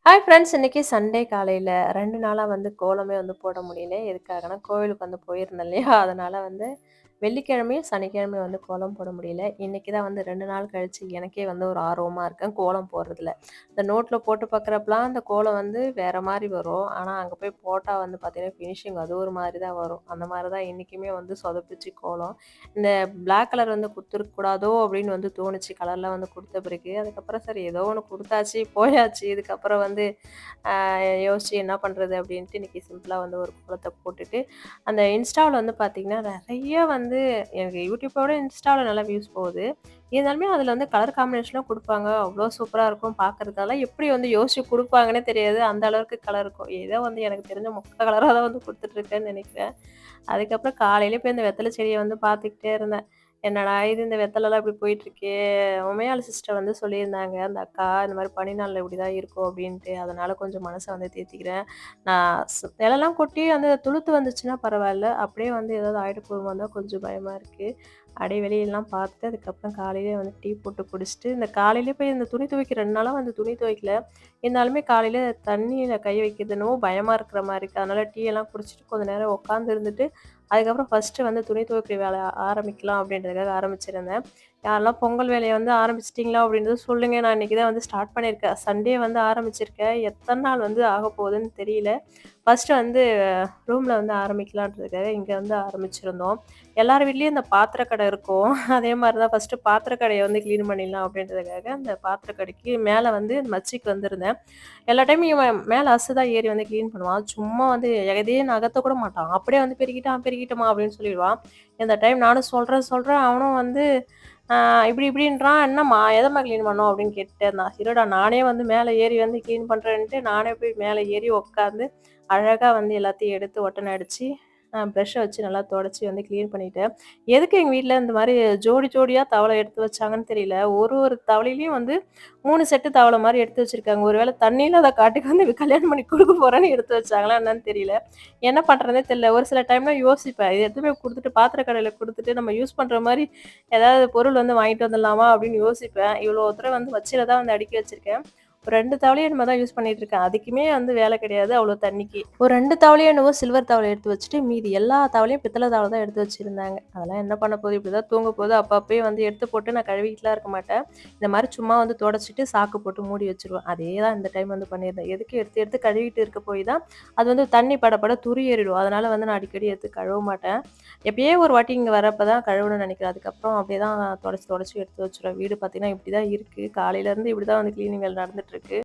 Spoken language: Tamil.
Hi friends! இன்னைக்கு சண்டே காலையில 2 நாளா வந்து கோலமே வந்து போட முடியல. எதுக்காகன்னா, கோவிலுக்கு வந்து போயிருந்தேன் இல்லையா? அதனால வந்து வெள்ளிக்கிழமையும், சனிக்கிழமையும் வந்து கோலம் போட முடியல. இன்னைக்கு தான் வந்து 2 நாள் கழிச்சு எனக்கே வந்து ஒரு ஆர்வமா இருக்கேன் கோலம் போடுறதுல. இந்த நோட்ல போட்டு பார்க்குறப்பலாம் அந்த கோலம் வந்து வேற மாரி வரும். ஆனா, அங்க போய் போட்டா வந்து பார்த்தீங்கன்னா, ஃபினிஷிங் அது ஒரு மாரி தான் வரும். அந்த மாரி தான் இன்னைக்குமே வந்து சொதப்பிச்சு கோலம். இந்த பிளாக் கலர் வந்து குடுத்துருக்கக்கூடாதோ அப்படின்னு வந்து தோணுச்சு. கலர்லாம் வந்து குடுத்த பிறகு. அதுக்கப்புறம் சரி ஏதோ ஒண்ணு குடுத்தாச்சு, போயாச்சு. இதுக்கப்புறம் வந்து அ யோசிச்சு என்ன பண்றது அப்படின்ட்டு இன்னைக்கு சிம்பிளா வந்து ஒரு கோலத்த போட்டுட்டு, அந்த இன்ஸ்டாவுல வந்து பார்த்தீங்கன்னா, நெறைய வந்து எனக்கு யூடியூப்ப விட இன்ஸ்டாவுல நல்லா வியூஸ் போகுது. இருந்தாலுமே அதில வந்து கலர் காம்பினேஷன்லாம் குடுப்பாங்க. அவ்வளோ சூப்பரா இருக்கும் பார்க்கறதுக்கு. அதெல்லாம் எப்படி வந்து யோசிச்சு குடுப்பாங்கன்னே தெரியாது. அந்த அளவுக்கு கலர் இருக்கும். ஏதோ வந்து எனக்கு தெரிஞ்ச மொக்க கலரா தான் வந்து குடுத்துட்டுருக்கேன்னு நெனைக்கிறேன். அதுக்கப்புறம் காலையிலே போய் இந்த வெத்தல செடிய வந்து பார்த்துக்கிட்டே இருந்தேன். என்னடா இது இந்த வெத்தலலாம் இப்படி போயிட்டுருக்கே! உமையாள் சிஸ்டர் வந்து சொல்லியிருந்தாங்க, அந்த அக்கா இந்த மாரி பனி நாள்ல இப்படிதான் இருக்கும் அப்படின்ட்டு. அதனால கொஞ்சம் மனச வந்து தேத்திக்கிறேன். நான் இலலாம் கொட்டி அந்த துளுத்து வந்துச்சுன்னா பரவாயில்ல. அப்படியே வந்து ஏதாவது ஆயிட போகுமோ தான் கொஞ்சம் பயமா இருக்கு. அப்படியே வெளியலாம் பார்த்துட்டு அதுக்கப்புறம் காலையிலேயே வந்து டீ போட்டு குடிச்சுட்டு, இந்த காலையிலேயே போய் இந்த துணி துவைக்க 2 நாளா வந்து துணி துவைக்கல. இருந்தாலுமே காலையில தண்ணீல கை வைக்கிறது என்னவோ பயமா இருக்கிற மாரி இருக்கு. அதனால டீ எல்லாம் குடிச்சிட்டு கொஞ்ச நேரம் உட்காந்து இருந்துட்டு, அதுக்கப்புறம் ஃபர்ஸ்ட்டு வந்து துணி துவைக்கிற வேலைய ஆரம்பிக்கலாம் அப்படின்றதுக்காக ஆரம்பிச்சிருந்தேன். யாரெல்லாம் பொங்கல் வேலைய வந்து ஆரம்பிச்சுட்டீங்களா அப்படின்றத சொல்லுங்க. நான் இன்னைக்கு தான் வந்து ஸ்டார்ட் பண்ணியிருக்கேன். சண்டே வந்து ஆரம்பிச்சிருக்கேன். எத்தன நாள் வந்து ஆகப்போகுதுன்னு தெரியல. ஃபர்ஸ்ட்டு வந்து ரூம்ல வந்து ஆரம்பிக்கலான்றதுக்காக இங்க வந்து ஆரம்பிச்சிருந்தோம். எல்லார் வீட்லயும் இந்த பாத்திர கடை இருக்கும். அதே மாரி தான் ஃபர்ஸ்ட்டு பாத்திர கடைய வந்து கிளீன் பண்ணிடலாம் அப்படின்றதுக்காக, அந்த பாத்திர கடைக்கு மேல வந்து மச்சிக்கு வந்திருந்தேன். எல்லா டைமும் இவன் மேல தான் ஏறி வந்து கிளீன் பண்ணுவான். சும்மா வந்து எதையும் நகர்த்த கூட மாட்டான். அப்படியே வந்து பெருக்கிட்டான், பெருக்கிட்டோமா அப்படின்னு சொல்லிடுவான். இந்த டைம் நானும் சொல்றேன், சொல்றேன். அவனும் வந்து ஆ இப்படி இப்படின்றான். "என்னம்மா எதம்மா கிளீன் பண்ணணும்?" அப்படின்னு கேட்டுட்டே இருந்தான். இருடா நானே வந்து மேல ஏறி வந்து கிளீன் பண்றேன்ட்டு, நானே போய் மேல ஏறி உட்காந்து, அழகா வந்து எல்லாத்தையும் எடுத்து ஒட்டன அடிச்சு, ப்ரஷ்ஷ வச்சு நல்லா தொடச்சு வந்து கிளீன் பண்ணிட்டேன். எதுக்கு எங்க வீட்ல இந்த மாரி ஜோடி ஜோடியா தவள எடுத்து வச்சாங்கன்னு தெரியல. ஒரு ஒரு தவளையிலயும் வந்து 3 செட்டு தவள மாரி எடுத்து வச்சிருக்காங்க. ஒரு வேள தண்ணி இல்லாத காட்டுக்கு வந்து கல்யாணம் பண்ணி குடுக்க போறேன்னு எடுத்து வச்சாங்களா என்னன்னு தெரியல. என்ன பண்றதுன்னே தெரியல. ஒரு சில டைம்ல யோசிப்பேன். இத எடுத்துட்டு போய் குடுத்துட்டு பாத்திர கடையில குடுத்துட்டு நம்ம யூஸ் பண்ற மாரி ஏதாவது பொருள் வந்து வாங்கிட்டு வந்துடலாமா அப்படின்னு யோசிப்பேன். இவ்வளோ தூரம் வந்து வச்சில தான் வந்து அடுக்கி வச்சிருக்கேன். ஒரு 2 தவளையும் என்னமோ தான் யூஸ் பண்ணிட்டு இருக்கேன். அதுக்குமே வந்து வேலை கிடையாது அவ்வளோ தண்ணிக்கு. ஒரு 2 தவளையோ என்னவோ சில்வர் தவள எடுத்து வச்சுட்டு, மீதி எல்லா தவளையும் பித்தள தவள தான் எடுத்து வச்சிருந்தாங்க. அதெல்லாம் என்ன பண்ண போகுது, இப்படிதான் தூங்க போகுது. அப்பப்பயே வந்து எடுத்து போட்டு நான் கழுவிட்டுலாம் இருக்க மாட்டேன். இந்த மாரி சும்மா வந்து தொடச்சிட்டு சாக்கு போட்டு மூடி வச்சுருவேன். அதே தான் இந்த டைம் வந்து பண்ணியிருந்தேன். எதுக்கு எடுத்து எடுத்து கழுவிட்டு இருக்க போய் தான், அது வந்து தண்ணி பட துரு ஏறிடும். அதனால வந்து நான் அடிக்கடி எடுத்து கழுவ மாட்டேன். எப்பயே ஒரு வாட்டி இங்க வரப்ப தான் கழுவணும்னு நெனைக்கிறேன். அதுக்கப்புறம் அப்படியே தான் தொடச்சு தொடச்சு எடுத்து வச்சுருவேன். வீடு பார்த்தீங்கன்னா, இப்படி தான் இருக்கு. காலையிலேருந்து இப்படி தான் வந்து கிளீனிங் வேலை நடந்துட்டுருக்கு.